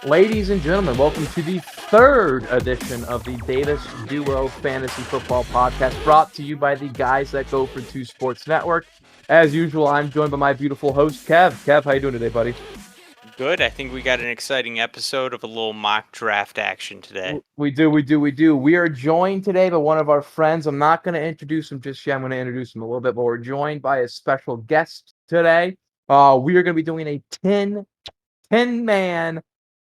Ladies and gentlemen, welcome to the third edition of the Davis Duo Fantasy Football Podcast, brought to you by the guys that go for Two Sports Network. As usual, I'm joined by my beautiful host, Kev. Kev, how you doing today, buddy? Good. I think we got an exciting episode of a little mock draft action today. We do. We are joined today by one of our friends. I'm not going to introduce him just yet. I'm going to introduce him a little bit, but we're joined by a special guest today. We are going to be doing a 10-man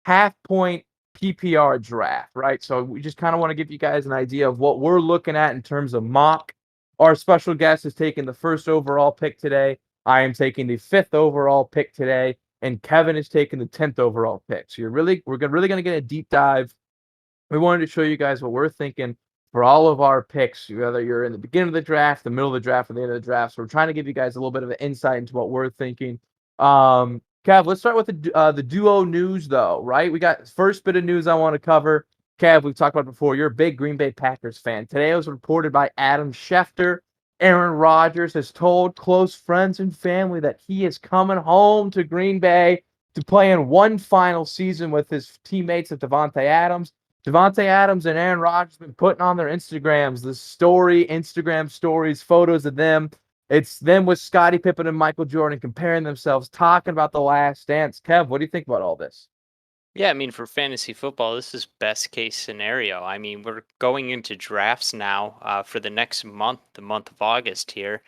half-point PPR draft, right? So we just kind of want to give you guys an idea of what we're looking at in terms of mock. Our special guest is taking the first overall pick today. I am taking the 5th overall pick today, and Kevin is taking the 10th overall pick. So we're really going to get a deep dive. We wanted to show you guys what we're thinking for all of our picks, whether you're in the beginning of the draft, the middle of the draft, or the end of the draft. So we're trying to give you guys a little bit of an insight into what we're thinking. Kev, let's start with the duo news, though, right? We got first bit of news I want to cover. Kev, we've talked about it before. You're a big Green Bay Packers fan. Today it was reported by Adam Schefter. Aaron Rodgers has told close friends and family that he is coming home to Green Bay to play in one final season with his teammates of Davante Adams. Davante Adams and Aaron Rodgers have been putting on their Instagrams, Instagram stories, photos of them. It's them with Scottie Pippen and Michael Jordan comparing themselves, talking about the last dance. Kev, what do you think about all this? Yeah, I mean, for fantasy football, this is best case scenario. I mean, we're going into drafts now for the next month, the month of August here.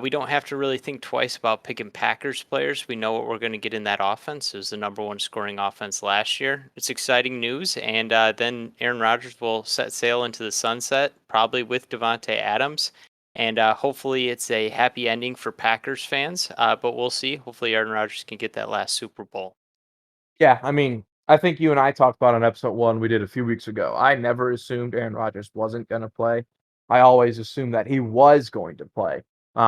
We don't have to really think twice about picking Packers players. We know what we're going to get in that offense. It was the number one scoring offense last year. It's exciting news. And then Aaron Rodgers will set sail into the sunset, probably with Davante Adams. And hopefully it's a happy ending for Packers fans. But we'll see. Hopefully Aaron Rodgers can get that last Super Bowl. Yeah, I mean, I think you and I talked about on episode 1 we did a few weeks ago. I never assumed Aaron Rodgers wasn't going to play. I always assumed that he was going to play. So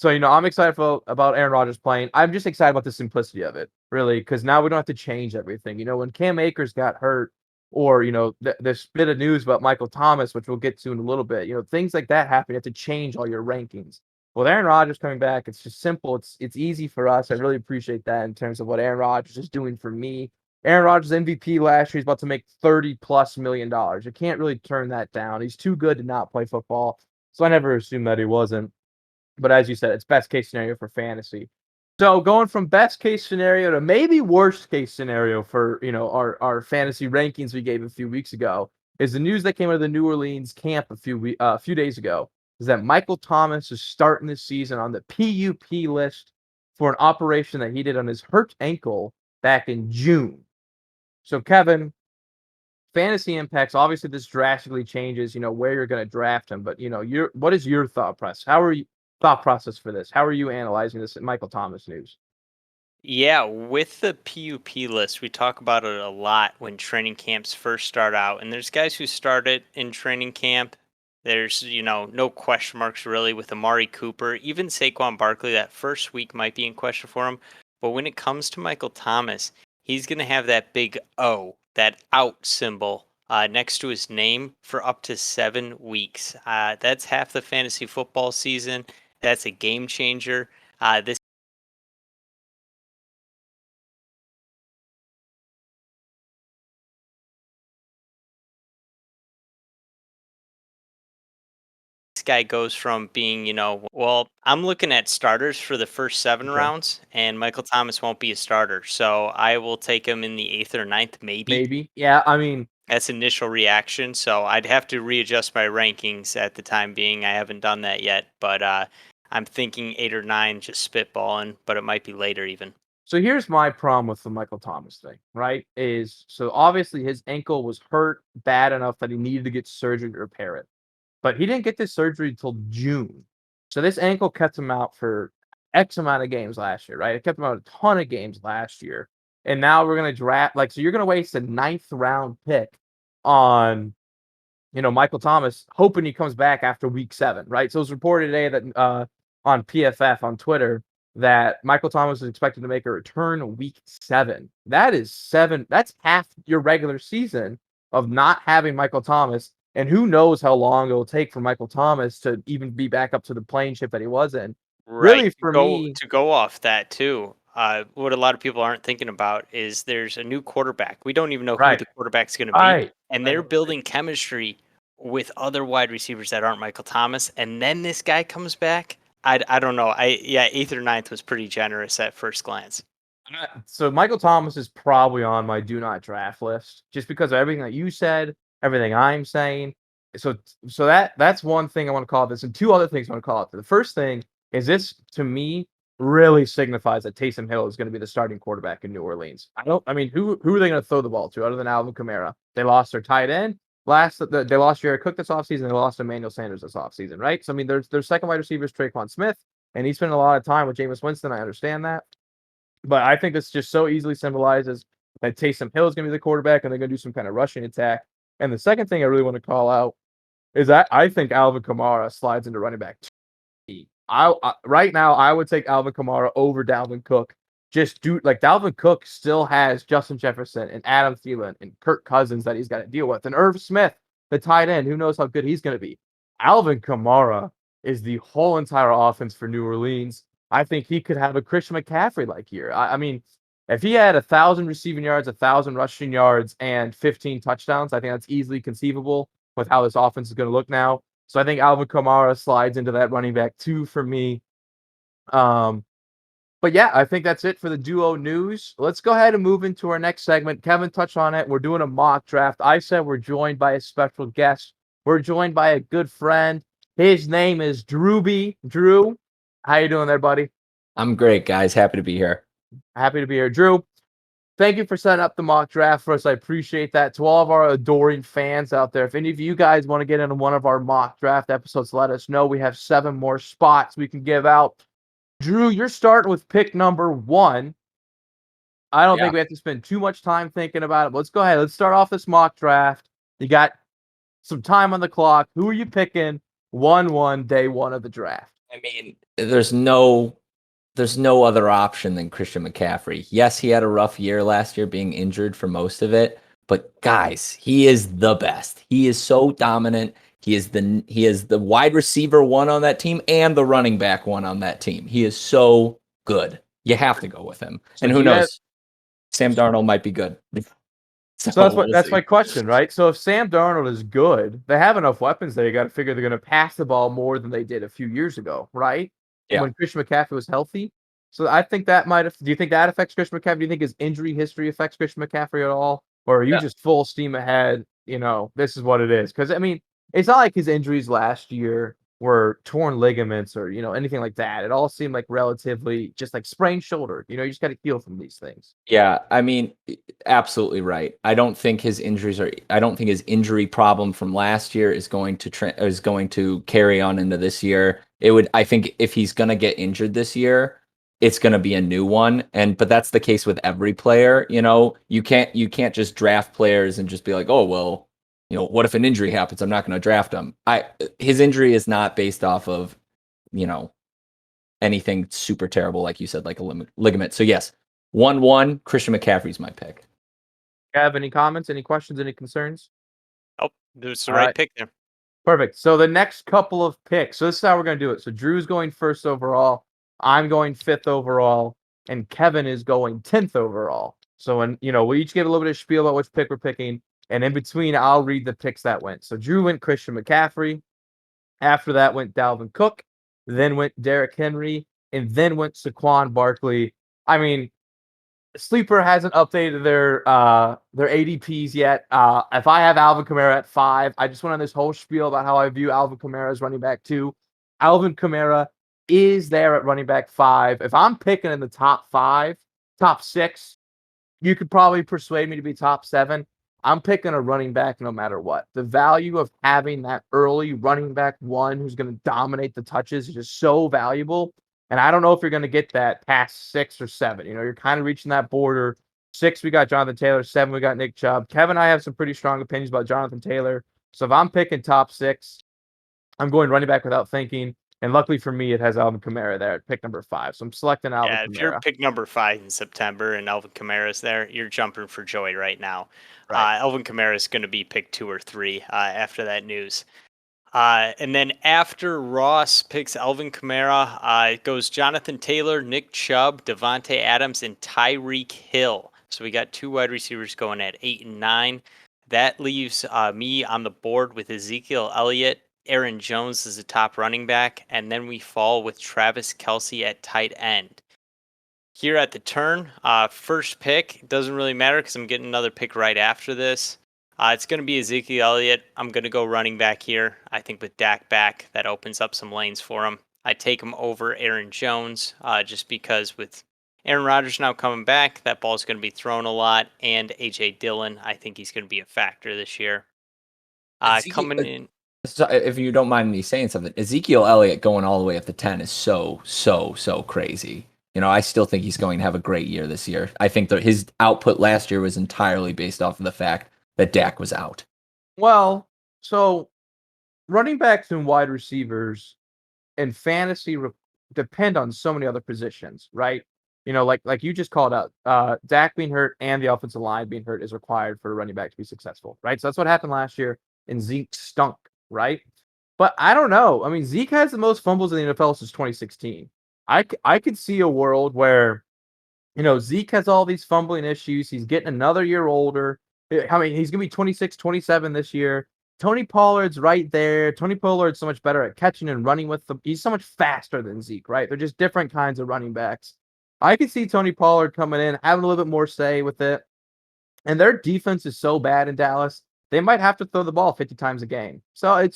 I'm excited about Aaron Rodgers playing. I'm just excited about the simplicity of it, really, because now we don't have to change everything. When Cam Akers got hurt, or this bit of news about Michael Thomas, which we'll get to in a little bit, things like that happen. You have to change all your rankings. With Aaron Rodgers coming back, it's just simple. It's easy for us. I really appreciate that in terms of what Aaron Rodgers is doing for me. Aaron Rodgers MVP last year. He's about to make $30+ million. You can't really turn that down. He's too good to not play football. So I never assumed that he wasn't. But as you said, it's best case scenario for fantasy. So going from best case scenario to maybe worst case scenario for our fantasy rankings we gave a few weeks ago is the news that came out of the New Orleans camp a few days ago is that Michael Thomas is starting this season on the PUP list for an operation that he did on his hurt ankle back in June. So Kevin, fantasy impacts, obviously this drastically changes, where you're going to draft him, but what is your thought process for this? How are you analyzing this Michael Thomas news? Yeah, with the PUP list, we talk about it a lot when training camps first start out. And there's guys who started in training camp. There's, no question marks really with Amari Cooper. Even Saquon Barkley, that first week might be in question for him. But when it comes to Michael Thomas, he's going to have that big O, that out symbol next to his name for up to 7 weeks. That's half the fantasy football season. That's a game changer. This guy goes from being, well, I'm looking at starters for the first 7 Okay. rounds, and Michael Thomas won't be a starter. So I will take him in the 8th or ninth, maybe. Maybe. Yeah, I mean, That's initial reaction. So I'd have to readjust my rankings at the time being. I haven't done that yet, but I'm thinking 8 or 9, just spitballing, but it might be later even. so here's my problem with the Michael Thomas thing, right? So obviously his ankle was hurt bad enough that he needed to get surgery to repair it. But he didn't get this surgery until June. So this ankle kept him out for X amount of games last year, right? It kept him out a ton of games last yeyear. And now we're going to draft, so you're going to waste a 9th round pick on, Michael Thomas, hoping he comes back after week 7, right? So it was reported today that on PFF on Twitter that Michael Thomas is expected to make a return week 7. That's half your regular season of not having Michael Thomas. And who knows how long it will take for Michael Thomas to even be back up to the playing shape that he was in. Right. Really, To for go me, to go off that too. What a lot of people aren't thinking about is there's a new quarterback. We don't even know who right, the quarterback's going to be, right, and right, they're right, right. building chemistry with other wide receivers that aren't Michael Thomas. And then this guy comes back. I don't know. Yeah, eighth or ninth was pretty generous at first glance. So Michael Thomas is probably on my do not draft list, just because of everything that you said, everything I'm saying. So that's one thing I want to call this, and two other things I want to call it. The first thing is this to me really signifies that Taysom Hill is going to be the starting quarterback in New Orleans. I mean, who are they going to throw the ball to other than Alvin Kamara? They lost their tight end. They lost Jared Cook this offseason. They lost Emmanuel Sanders this offseason, right? So I mean, their second wide receiver is Traquan Smith, and he spent a lot of time with Jameis Winston. I understand that. But I think this just so easily symbolizes that Taysom Hill is going to be the quarterback, and they're going to do some kind of rushing attack. And the second thing I really want to call out is that I think Alvin Kamara slides into running back two. Right now I would take Alvin Kamara over Dalvin Cook. Just do like Dalvin Cook still has Justin Jefferson and Adam Thielen and Kirk Cousins that he's got to deal with, and Irv Smith, the tight end. Who knows how good he's going to be? Alvin Kamara is the whole entire offense for New Orleans. I think he could have a Christian McCaffrey like year. I mean, if he had 1,000 receiving yards, 1,000 rushing yards, and 15 touchdowns, I think that's easily conceivable with how this offense is going to look now. So I think Alvin Kamara slides into that running back two for me. Um, but yeah, I think that's it for the duo news. Let's go ahead and move into our next segment. Kevin touched on it. We're doing a mock draft. I said we're joined by a special guest. We're joined by a good friend. His name is Drewby. Drew, how you doing there, buddy? I'm great, guys. Happy to be here. Happy to be here. Drew, thank you for setting up the mock draft for us. I appreciate that. To all of our adoring fans out there, if any of you guys want to get into one of our mock draft episodes, let us know. We have 7 more spots we can give out. Drew, you're starting with pick number 1. I don't think Yeah. we have to spend too much time thinking about it. Let's go ahead. Let's start off this mock draft. You got some time on the clock. Who are you picking? 1-1, day 1 of the draft. I mean, there's no other option than Christian McCaffrey. Yes, he had a rough year last year being injured for most of it, but guys, he is the best. He is so dominant. He is the wide receiver one on that team and the running back one on that team. He is so good. You have to go with him. So And do who you have knows? Sam Darnold might be good. So that's we'll that's see. my question, right? So if Sam Darnold is good, they have enough weapons there. You got to figure they're going to pass the ball more than they did a few years ago, right? Yeah. When Christian McCaffrey was healthy. So I think that might have. Do you think that affects Christian McCaffrey? Do you think his injury history affects Christian McCaffrey at all, or are you Yeah. just full steam ahead? This is what it is. Because I mean, it's not like his injuries last year were torn ligaments or anything like that. It all seemed like relatively just like sprained shoulder. You just got to heal from these things. Yeah, I mean, absolutely right. I don't think his injury problem from last year is going to carry on into this year. I think if he's going to get injured this year, it's going to be a new one. But that's the case with every player, You can't just draft players and just be like, "Oh, well, what if an injury happens? I'm not going to draft him." His injury is not based off of, anything super terrible like you said, like a ligament. So yes, 1-1, Christian McCaffrey's my pick. Have any comments, any questions, any concerns? Oh, there's the All right right. pick there. Perfect. So the next couple of picks. So this is how we're going to do it. So Drew's going first overall. I'm going 5th overall. And Kevin is going 10th overall. So we each give a little bit of spiel about which pick we're picking. And in between, I'll read the picks that went. So Drew went Christian McCaffrey. After that went Dalvin Cook. Then went Derrick Henry. And then went Saquon Barkley. I mean, Sleeper hasn't updated their ADPs yet. If I have Alvin Kamara at 5, I just went on this whole spiel about how I view Alvin Kamara as running back 2. Alvin Kamara is there at running back 5. If I'm picking in the top 5, top 6, you could probably persuade me to be top 7. I'm picking a running back no matter what. The value of having that early running back 1 who's going to dominate the touches is just so valuable. And I don't know if you're going to get that past 6 or 7. You're kind of reaching that border. 6, we got Jonathan Taylor. 7, we got Nick Chubb. Kevin and I have some pretty strong opinions about Jonathan Taylor. So if I'm picking top 6, I'm going running back without thinking. And luckily for me, it has Alvin Kamara there at pick number 5. So I'm selecting Alvin Yeah, if you're Kamara. pick number 5 in September and Alvin Kamara's there, you're jumping for joy right now. Right. Alvin Kamara is going to be pick 2 or 3 after that news. And then after Ross picks Alvin Kamara, it goes Jonathan Taylor, Nick Chubb, Devontae Adams, and Tyreek Hill. So we got 2 wide receivers going at 8 and 9. That leaves me on the board with Ezekiel Elliott. Aaron Jones is the top running back, and then we fall with Travis Kelce at tight end. Here at the turn, first pick, doesn't really matter because I'm getting another pick right after this. It's going to be Ezekiel Elliott. I'm going to go running back here. I think with Dak back, that opens up some lanes for him. I take him over Aaron Jones just because with Aaron Rodgers now coming back, that ball's going to be thrown a lot. And A.J. Dillon, I think he's going to be a factor this year. Coming in. So if you don't mind me saying something, Ezekiel Elliott going all the way up to 10 is so crazy. I still think he's going to have a great year this year. I think that his output last year was entirely based off of the fact that Dak was out. Well, so running backs and wide receivers in fantasy depend on so many other positions, right? Like you just called out, Dak being hurt and the offensive line being hurt is required for a running back to be successful, right? So that's what happened last year, and Zeke stunk, right? But I don't know. I mean, Zeke has the most fumbles in the NFL since 2016. I could see a world where, Zeke has all these fumbling issues. He's getting another year older. I mean, he's going to be 26, 27 this year. Tony Pollard's right there. Tony Pollard's so much better at catching and running with them. He's so much faster than Zeke, right? They're just different kinds of running backs. I could see Tony Pollard coming in, having a little bit more say with it. And their defense is so bad in Dallas, they might have to throw the ball 50 times a game. So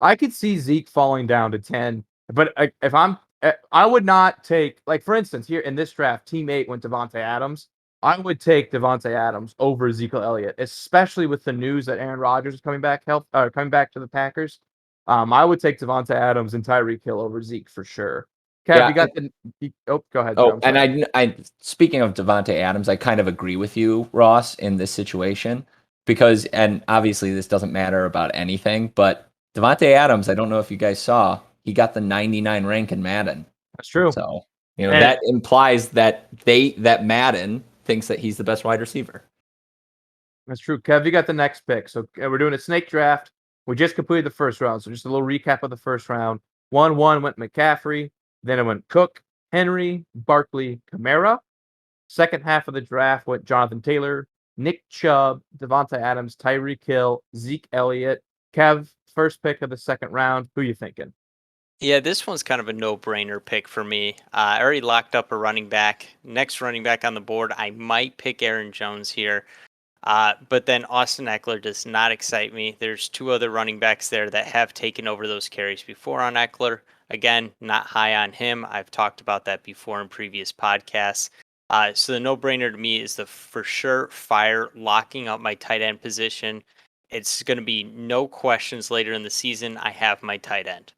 I could see Zeke falling down to 10. But I would not take, like, for instance, here in this draft, Team 8 went Devontae Adams. I would take Devontae Adams over Ezekiel Elliott, especially with the news that Aaron Rodgers is coming back to the Packers. I would take Devontae Adams and Tyreek Hill over Zeke for sure. Kev, go ahead. Oh, and I speaking of Devontae Adams, I kind of agree with you, Ross, in this situation because, and obviously this doesn't matter about anything, but Devontae Adams, I don't know if you guys saw, he got the 99 rank in Madden. That's true. So, that implies that Madden thinks that he's the best wide receiver. That's true. Kev, you got the next pick. So we're doing a snake draft. We just completed the first round. So just a little recap of the first round. 1-1 went McCaffrey. Then it went Cook, Henry, Barkley, Kamara. Second half of the draft went Jonathan Taylor, Nick Chubb, Devontae Adams, Tyreek Hill, Zeke Elliott. Kev, first pick of the second round. Who you thinking? Yeah, this one's kind of a no-brainer pick for me. I already locked up a running back. Next running back on the board, I might pick Aaron Jones here. But then Austin Eckler does not excite me. There's 2 other running backs there that have taken over those carries before on Eckler. Again, not high on him. I've talked about that before in previous podcasts. So the no-brainer to me is the for sure fire locking up my tight end position. It's going to be no questions later in the season. I have my tight end.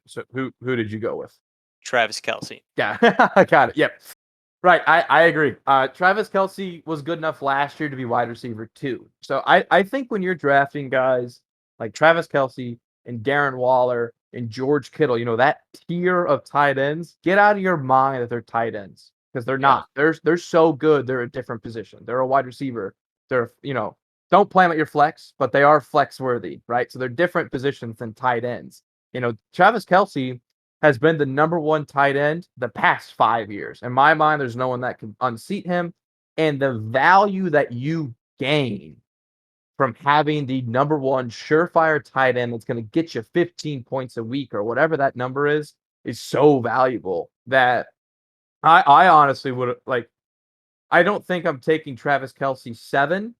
So who did you go with? Travis Kelce. Yeah, I got it. Yep. Right. I agree. Travis Kelce was good enough last year to be wide receiver 2. So I think when you're drafting guys like Travis Kelce and Darren Waller and George Kittle, that tier of tight ends, get out of your mind that they're tight ends because they're not. They're so good. They're a different position. They're a wide receiver. They're, don't play them at your flex, but they are flex worthy, right? So they're different positions than tight ends. Travis Kelce has been the number 1 tight end the past 5 years. In my mind, there's no one that can unseat him. And the value that you gain from having the number 1 surefire tight end that's going to get you 15 points a week or whatever that number is so valuable that I honestly would I don't think I'm taking Travis Kelce 7,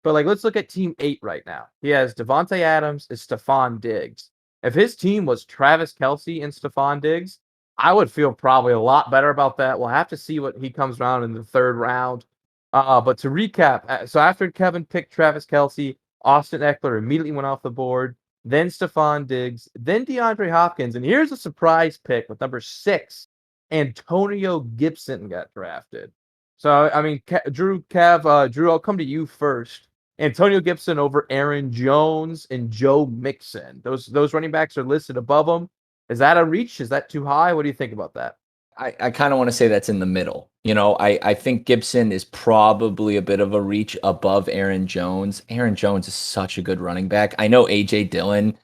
but let's look at team 8 right now. He has Devontae Adams and Stephon Diggs. If his team was Travis Kelce and Stephon Diggs, I would feel probably a lot better about that. We'll have to see what he comes around in the 3rd round. But to recap, so after Kevin picked Travis Kelce, Austin Eckler immediately went off the board, then Stephon Diggs, then DeAndre Hopkins. And here's a surprise pick with number 6, Antonio Gibson got drafted. So, I mean, Drew, I'll come to you first. Antonio Gibson over Aaron Jones and Joe Mixon. Those running backs are listed above them. Is that a reach? Is that too high? What do you think about that? I kind of want to say that's in the middle. I think Gibson is probably a bit of a reach above Aaron Jones. Aaron Jones is such a good running back. I know A.J. Dillon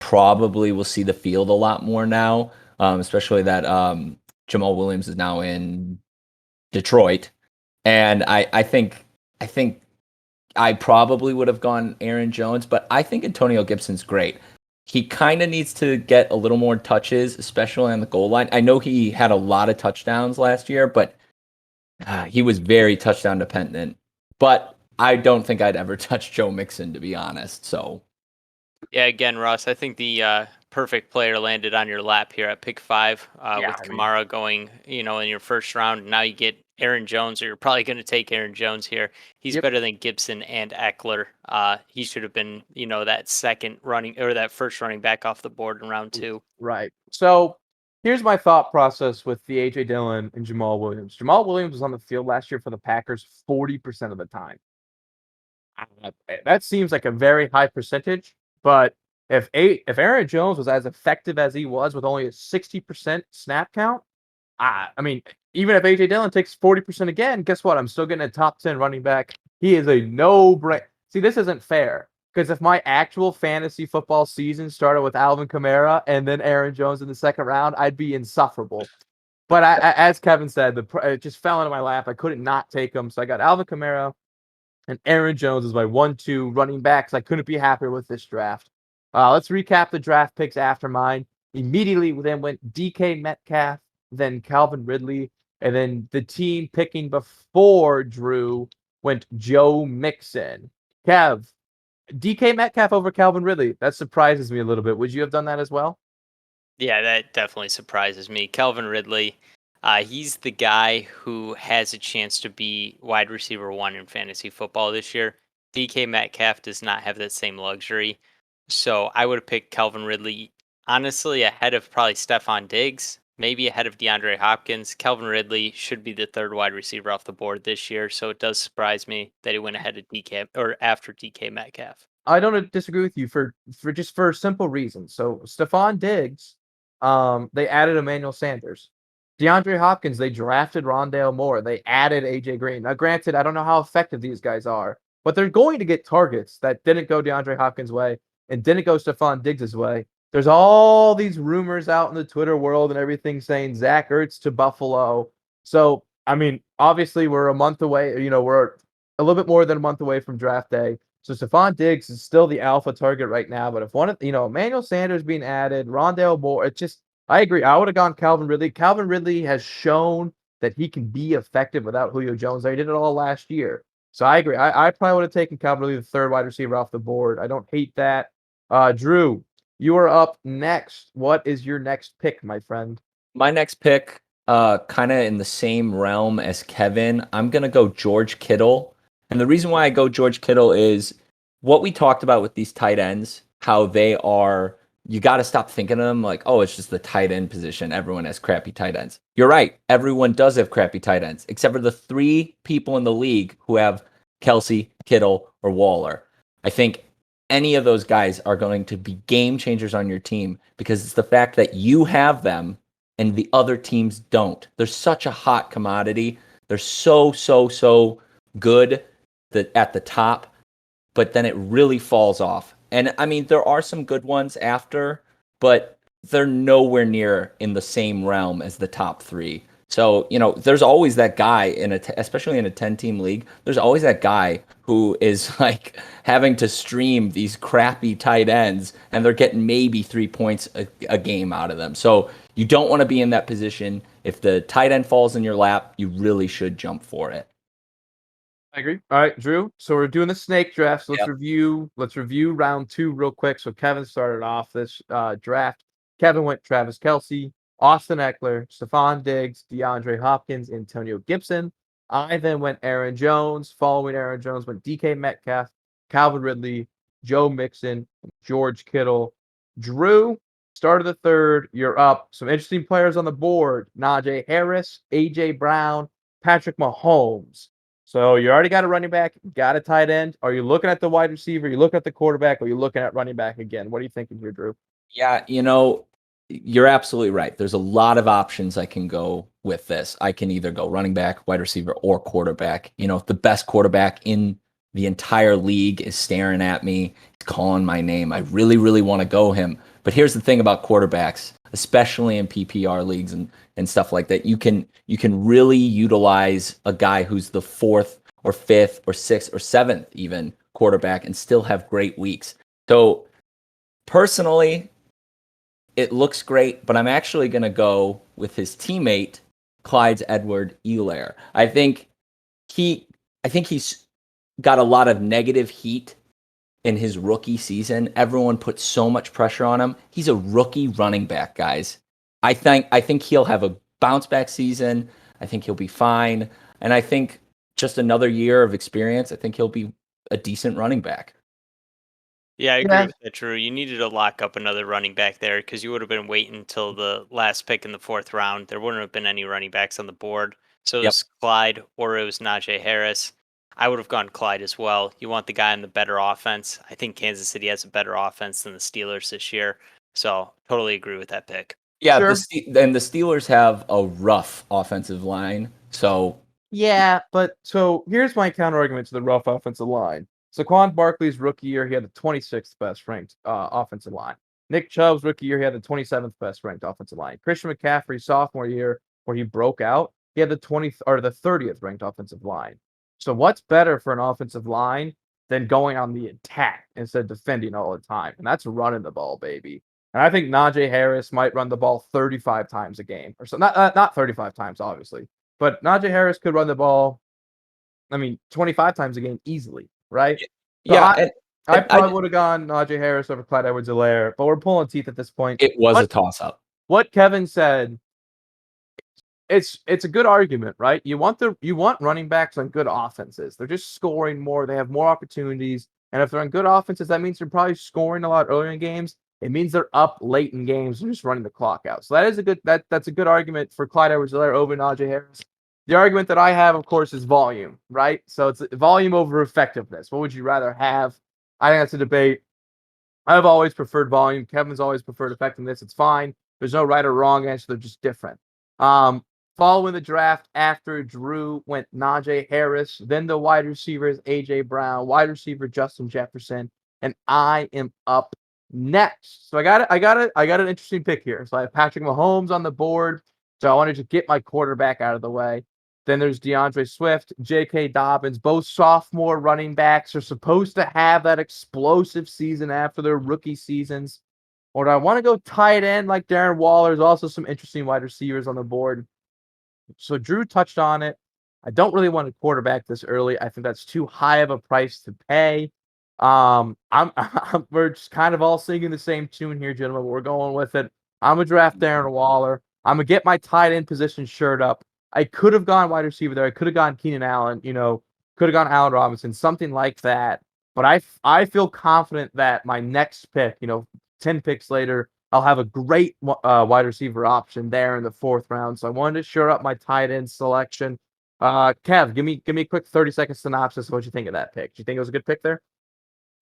probably will see the field a lot more now, especially that Jamal Williams is now in Detroit. And I think I probably would have gone Aaron Jones, but I think Antonio Gibson's great. He kind of needs to get a little more touches, especially on the goal line. I know he had a lot of touchdowns last year, but he was very touchdown dependent. But I don't think I'd ever touch Joe Mixon, to be honest. So, Yeah, again, Ross, I think the perfect player landed on your lap here at pick 5 with Kamara going, in your first round. Now you get Aaron Jones, or you're probably going to take Aaron Jones here. He's better than Gibson and Eckler. He should have been, that second running or that first running back off the board in round 2. Right. So here's my thought process with the AJ Dillon and Jamal Williams. Jamal Williams was on the field last year for the Packers 40% of the time. That seems like a very high percentage, but if Aaron Jones was as effective as he was with only a 60% snap count, I mean, even if AJ Dillon takes 40% again, guess what? I'm still getting a top 10 running back. He is a no-brainer. See, this isn't fair, because if my actual fantasy football season started with Alvin Kamara and then Aaron Jones in the second round, I'd be insufferable. But as Kevin said, it just fell into my lap. I couldn't not take him, so I got Alvin Kamara and Aaron Jones is my 1-2 running backs. I couldn't be happier with this draft. Let's recap the draft picks after mine. Immediately then went DK Metcalf, then Calvin Ridley, and then the team picking before Drew went Joe Mixon. Kev, DK Metcalf over Calvin Ridley. That surprises me a little bit. Would you have done that as well? Yeah, that definitely surprises me. Calvin Ridley, he's the guy who has a chance to be wide receiver 1 in fantasy football this year. DK Metcalf does not have that same luxury. So I would have picked Calvin Ridley, honestly, ahead of probably Stephon Diggs, maybe ahead of DeAndre Hopkins. Calvin Ridley should be the third wide receiver off the board this year. So it does surprise me that he went ahead of DK or after DK Metcalf. I don't disagree with you for simple reasons. So Stephon Diggs, they added Emmanuel Sanders. DeAndre Hopkins, they drafted Rondale Moore. They added AJ Green. Now, granted, I don't know how effective these guys are, but they're going to get targets that didn't go DeAndre Hopkins' way and didn't go Stephon Diggs' way. There's all these rumors out in the Twitter world and everything saying Zach Ertz to Buffalo. So, I mean, obviously we're a month away. We're a little bit more than a month away from draft day. So Stephon Diggs is still the alpha target right now. But if one of, Emmanuel Sanders being added, Rondale Moore, I agree. I would have gone Calvin Ridley. Calvin Ridley has shown that he can be effective without Julio Jones. He did it all last year. So I agree. I probably would have taken Calvin Ridley, the third wide receiver off the board. I don't hate that. Drew, you are up next. What is your next pick, my friend? My next pick, kind of in the same realm as Kevin, I'm going to go George Kittle. And the reason why I go George Kittle is what we talked about with these tight ends, how they are, you got to stop thinking of them like, oh, it's just the tight end position. Everyone has crappy tight ends. You're right. Everyone does have crappy tight ends, except for the 3 people in the league who have Kelsey, Kittle, or Waller. I think any of those guys are going to be game changers on your team because it's the fact that you have them and the other teams don't. They're such a hot commodity. They're so good at the top, but then it really falls off. And I mean, there are some good ones after, but they're nowhere near in the same realm as the top 3. So, there's always that guy especially in a 10-team league, there's always that guy who is like having to stream these crappy tight ends and they're getting maybe 3 points a game out of them. So you don't want to be in that position. If the tight end falls in your lap, you really should jump for it. I agree. All right, Drew. So we're doing the snake draft. So let's review round 2 real quick. So Kevin started off this draft. Kevin went Travis Kelce, Austin Eckler, Stephon Diggs, DeAndre Hopkins, Antonio Gibson. I then went Aaron Jones. Following Aaron Jones went DK Metcalf, Calvin Ridley, Joe Mixon, George Kittle. Drew, start of the third. You're up. Some interesting players on the board. Najee Harris, AJ Brown, Patrick Mahomes. So you already got a running back, got a tight end. Are you looking at the wide receiver? Are you looking at the quarterback? Or are you looking at running back again? What are you thinking here, Drew? Yeah, you're absolutely right. There's a lot of options I can go with this. I can either go running back, wide receiver, or quarterback. If the best quarterback in the entire league is staring at me, calling my name, I really, really want to go him. But here's the thing about quarterbacks, especially in PPR leagues and stuff like that. You can really utilize a guy who's the 4th or 5th or 6th or 7th even quarterback and still have great weeks. So personally, it looks great, but I'm actually going to go with his teammate, Clyde Edwards-Helaire. I think he's got a lot of negative heat in his rookie season. Everyone put so much pressure on him. He's a rookie running back, guys. I think he'll have a bounce back season. I think he'll be fine. And I think just another year of experience, I think he'll be a decent running back. Yeah, I agree Yeah. with that, Drew. You needed to lock up another running back there because you would have been waiting until the last pick in the 4th round. There wouldn't have been any running backs on the board. So it Yep. was Clyde or it was Najee Harris. I would have gone Clyde as well. You want the guy in the better offense. I think Kansas City has a better offense than the Steelers this year. So totally agree with that pick. Yeah, Sure. and the Steelers have a rough offensive line. So Yeah, but so here's my counter argument to the rough offensive line. Saquon Barkley's rookie year, he had the 26th best ranked offensive line. Nick Chubb's rookie year, he had the 27th best ranked offensive line. Christian McCaffrey's sophomore year, where he broke out, he had the 20th or the 30th ranked offensive line. So what's better for an offensive line than going on the attack instead of defending all the time? And that's running the ball, baby. And I think Najee Harris might run the ball 35 times a game, or so. Not 35 times, obviously, but Najee Harris could run the ball, 25 times a game easily, right? So yeah, I probably would have gone Najee Harris over Clyde Edwards-Helaire, but we're pulling teeth at this point. it was a toss-up. What Kevin said, it's a good argument, right? You want running backs on good offenses. They're just scoring more. They have more opportunities, and if they're on good offenses, that means they're probably scoring a lot earlier in games. It means they're up late in games and just running the clock out. So that is that's a good argument for Clyde Edwards-Helaire over Najee Harris. The argument that I have, of course, is volume, right? So it's volume over effectiveness. What would you rather have? I think that's a debate. I've always preferred volume. Kevin's always preferred effectiveness. It's fine. There's no right or wrong answer. They're just different. Following the draft, after Drew went Najee Harris, then the wide receivers A.J. Brown, wide receiver Justin Jefferson, and I am up next. So I got an interesting pick here. So I have Patrick Mahomes on the board. So I wanted to get my quarterback out of the way. Then there's DeAndre Swift, J.K. Dobbins, both sophomore running backs are supposed to have that explosive season after their rookie seasons. Or do I want to go tight end like Darren Waller? There's also some interesting wide receivers on the board. So Drew touched on it. I don't really want a quarterback this early. I think that's too high of a price to pay. We're just kind of all singing the same tune here, gentlemen. We're going with it. I'm gonna draft Darren Waller. I'm gonna get my tight end position shirt up. I could have gone wide receiver there. I could have gone Keenan Allen. Could have gone Allen Robinson, something like that. But I feel confident that my next pick, 10 picks later, I'll have a great wide receiver option there in the 4th round. So I wanted to shore up my tight end selection. Kev, give me a quick 30-second synopsis of what you think of that pick. Do you think it was a good pick there?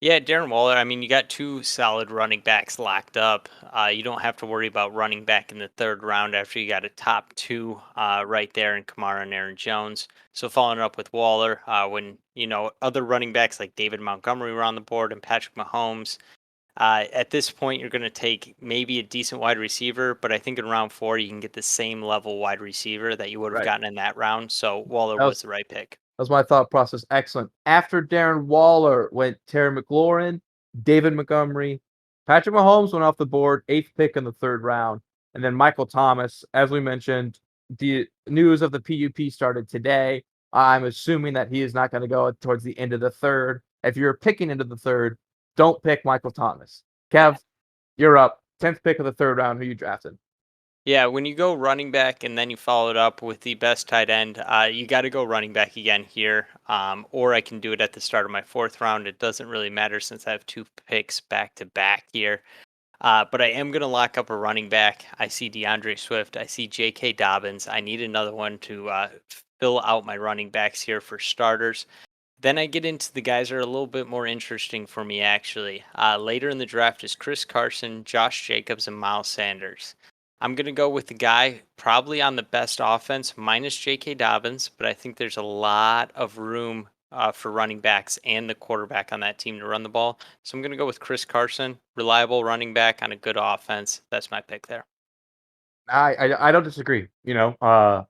Yeah, Darren Waller. I mean, you got 2 solid running backs locked up. You don't have to worry about running back in the 3rd round after you got a top 2 right there in Kamara and Aaron Jones. So following up with Waller, when other running backs like David Montgomery were on the board and Patrick Mahomes. At this point, you're going to take maybe a decent wide receiver, but I think in round 4 you can get the same level wide receiver that you would have Right. gotten in that round. So Waller That was the right pick. That was my thought process. Excellent. After Darren Waller went Terry McLaurin, David Montgomery, Patrick Mahomes went off the board, 8th pick in the 3rd round, and then Michael Thomas. As we mentioned, the news of the PUP started today. I'm assuming that he is not going to go towards the end of the 3rd. If you're picking into the 3rd, don't pick Michael Thomas. Kev, you're up. 10th pick of the 3rd round. Who you drafted? Yeah, when you go running back and then you follow it up with the best tight end, you got to go running back again here. Or I can do it at the start of my 4th round. It doesn't really matter since I have 2 picks back to back here. But I am going to lock up a running back. I see DeAndre Swift. I see J.K. Dobbins. I need another one to fill out my running backs here for starters. Then I get into the guys that are a little bit more interesting for me, actually. Later in the draft is Chris Carson, Josh Jacobs, and Miles Sanders. I'm going to go with the guy probably on the best offense, minus J.K. Dobbins, but I think there's a lot of room for running backs and the quarterback on that team to run the ball. So I'm going to go with Chris Carson, reliable running back on a good offense. That's my pick there. I don't disagree. 2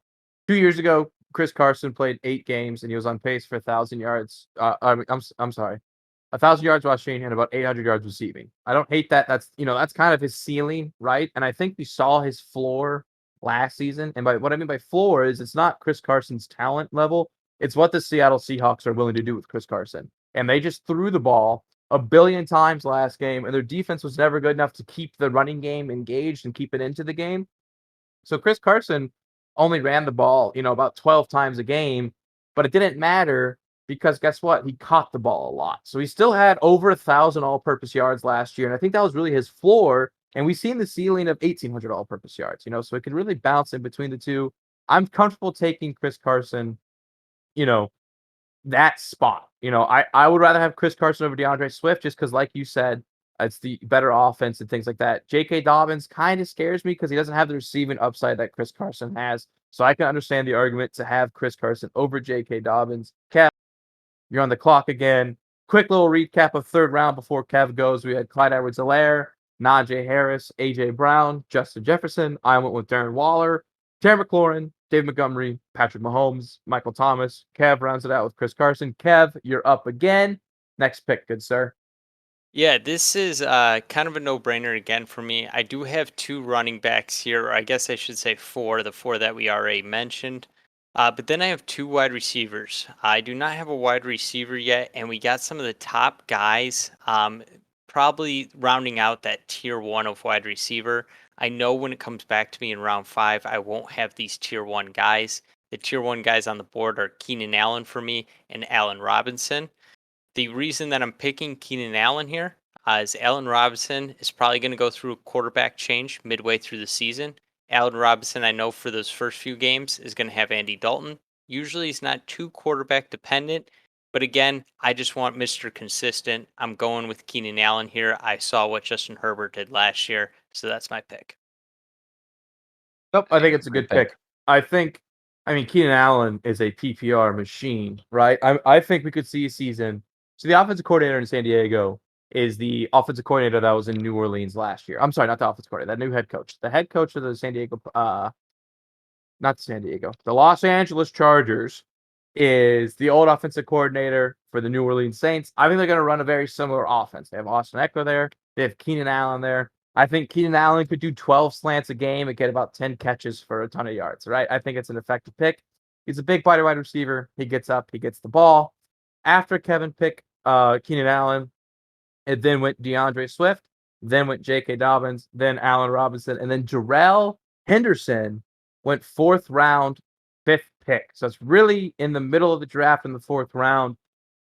years ago, Chris Carson played 8 games and he was on pace for 1,000 yards. I'm sorry, 1,000 yards rushing and about 800 yards receiving. I don't hate that. That's kind of his ceiling, right? And I think we saw his floor last season. And by what I mean by floor is it's not Chris Carson's talent level. It's what the Seattle Seahawks are willing to do with Chris Carson. And they just threw the ball a billion times last game, and their defense was never good enough to keep the running game engaged and keep it into the game. So Chris Carson only ran the ball, about 12 times a game, but it didn't matter because guess what? He caught the ball a lot. So he still had over 1,000 all-purpose yards last year, and I think that was really his floor. And we've seen the ceiling of 1,800 all-purpose yards, so it can really bounce in between the two. I'm comfortable taking Chris Carson, that spot. I would rather have Chris Carson over DeAndre Swift just because, like you said, it's the better offense and things like that. J.K. Dobbins kind of scares me because he doesn't have the receiving upside that Chris Carson has. So I can understand the argument to have Chris Carson over J.K. Dobbins. Kev, you're on the clock again. Quick little recap of third round before Kev goes. We had Clyde Edwards-Helaire, Najee Harris, A.J. Brown, Justin Jefferson. I went with Darren Waller, Terry McLaurin, Dave Montgomery, Patrick Mahomes, Michael Thomas. Kev rounds it out with Chris Carson. Kev, you're up again. Next pick, good sir. Yeah, this is kind of a no-brainer again for me. I do have 2 running backs here, or I guess I should say 4, the 4 that we already mentioned. But then I have 2 wide receivers. I do not have a wide receiver yet, and we got some of the top guys probably rounding out that tier 1 of wide receiver. I know when it comes back to me in round 5, I won't have these tier 1 guys. The tier 1 guys on the board are Keenan Allen for me and Allen Robinson. The reason that I'm picking Keenan Allen here is Allen Robinson is probably going to go through a quarterback change midway through the season. Allen Robinson, I know for those first few games, is going to have Andy Dalton. Usually he's not too quarterback dependent, but again, I just want Mr. Consistent. I'm going with Keenan Allen here. I saw what Justin Herbert did last year, so that's my pick. Nope, I think it's a good pick. Keenan Allen is a PPR machine, right? I think we could see a season. So the offensive coordinator in San Diego is the offensive coordinator that was in New Orleans last year. I'm sorry, not the offensive coordinator, that new head coach. The head coach of the the Los Angeles Chargers is the old offensive coordinator for the New Orleans Saints. I think they're going to run a very similar offense. They have Austin Eckler there. They have Keenan Allen there. I think Keenan Allen could do 12 slants a game and get about 10 catches for a ton of yards, right? I think it's an effective pick. He's a big body wide receiver. He gets up, he gets the ball. After Kevin picked Keenan Allen, it then went DeAndre Swift, then went J.K. Dobbins, then Allen Robinson, and then Darrell Henderson went 4th round, 5th pick. So it's really in the middle of the draft in the 4th round.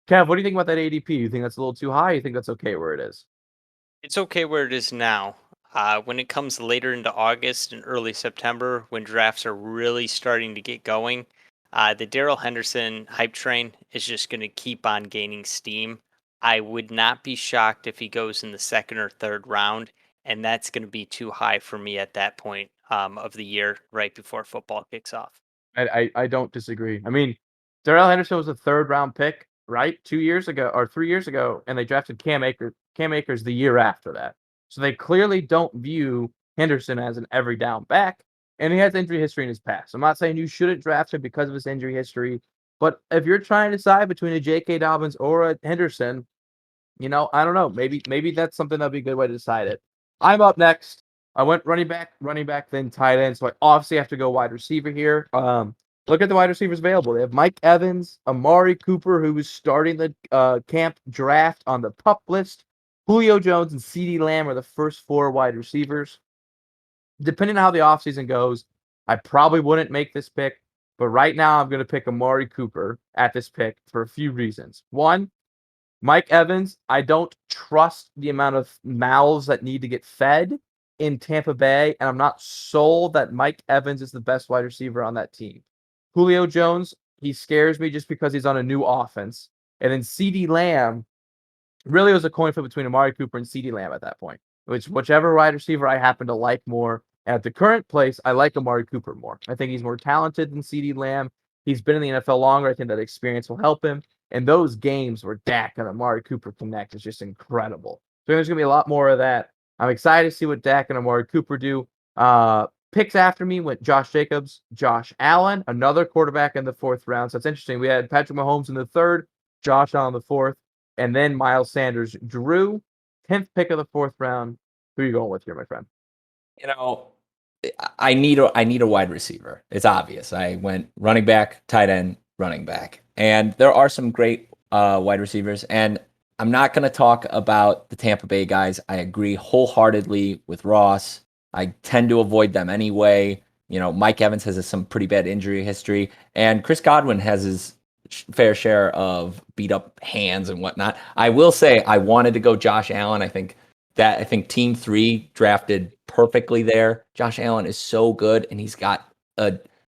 Kev, what do you think about that ADP? You think that's a little too high? You think that's okay where it is? It's okay where it is now. When it comes later into August and early September, when drafts are really starting to get going, the Darrell Henderson hype train is just going to keep on gaining steam. I would not be shocked if he goes in the 2nd or 3rd round, and that's going to be too high for me at that point of the year, right before football kicks off. I don't disagree. Darrell Henderson was a 3rd round pick, right? 2 years ago or 3 years ago, and they drafted Cam Akers the year after that. So they clearly don't view Henderson as an every down back, and he has injury history in his past. I'm not saying you shouldn't draft him because of his injury history, but if you're trying to decide between a J.K. Dobbins or a Henderson, I don't know. Maybe that's something that'd be a good way to decide it. I'm up next. I went running back, then tight end. So I obviously have to go wide receiver here. Look at the wide receivers available. They have Mike Evans, Amari Cooper, who was starting the camp draft on the PUP list. Julio Jones and CeeDee Lamb are the first 4 wide receivers. Depending on how the offseason goes, I probably wouldn't make this pick. But right now, I'm going to pick Amari Cooper at this pick for a few reasons. One, Mike Evans, I don't trust the amount of mouths that need to get fed in Tampa Bay, and I'm not sold that Mike Evans is the best wide receiver on that team. Julio Jones, he scares me just because he's on a new offense. And then CeeDee Lamb, really was a coin flip between Amari Cooper and CeeDee Lamb at that point, whichever wide receiver I happen to like more. And at the current place, I like Amari Cooper more. I think he's more talented than CeeDee Lamb. He's been in the NFL longer. I think that experience will help him. And those games where Dak and Amari Cooper connect is just incredible. So there's going to be a lot more of that. I'm excited to see what Dak and Amari Cooper do. Picks after me went Josh Jacobs, Josh Allen, another quarterback in the 4th round. So it's interesting. We had Patrick Mahomes in the 3rd, Josh Allen in the 4th, and then Miles Sanders. Drew, 10th pick of the 4th round. Who are you going with here, my friend? You know, I need a wide receiver. It's obvious. I went running back, tight end, running back, and there are some great wide receivers. And I'm not going to talk about the Tampa Bay guys. I agree wholeheartedly with Ross. I tend to avoid them anyway. You know, Mike Evans has some pretty bad injury history, and Chris Godwin has his fair share of beat up hands and whatnot. I will say I wanted to go Josh Allen. I think Team 3 drafted perfectly there. Josh Allen is so good, and he's got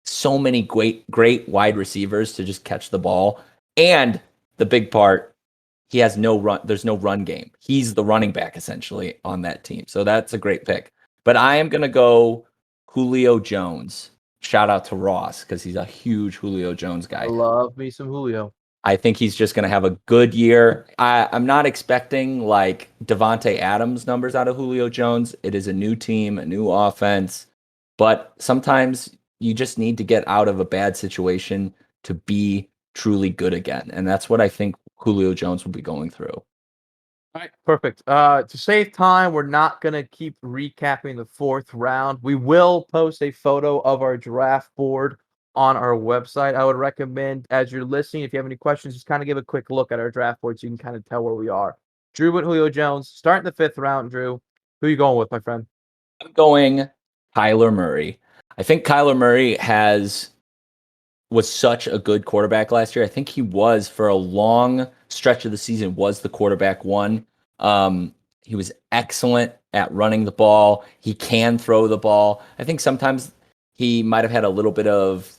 so many great wide receivers to just catch the ball. And the big part, he has no run. There's no run game. He's the running back essentially on that team. So that's a great pick. But I am going to go Julio Jones. Shout out to Ross because he's a huge Julio Jones guy. I love me some Julio. I think he's just going to have a good year. I'm not expecting like Devontae Adams numbers out of Julio Jones. It is a new team, a new offense. But sometimes you just need to get out of a bad situation to be truly good again. And that's what I think Julio Jones will be going through. All right, perfect. To save time, we're not going to keep recapping the 4th round. We will post a photo of our draft board on our website. I would recommend, as you're listening, if you have any questions, just kind of give a quick look at our draft board so you can kind of tell where we are. Drew went Julio Jones. Starting the 5th round, Drew. Who are you going with, my friend? I'm going Kyler Murray. I think Kyler Murray was such a good quarterback last year. I think he was, for a long stretch of the season, was the quarterback one. He was excellent at running the ball. He can throw the ball. I think sometimes he might have had a little bit of,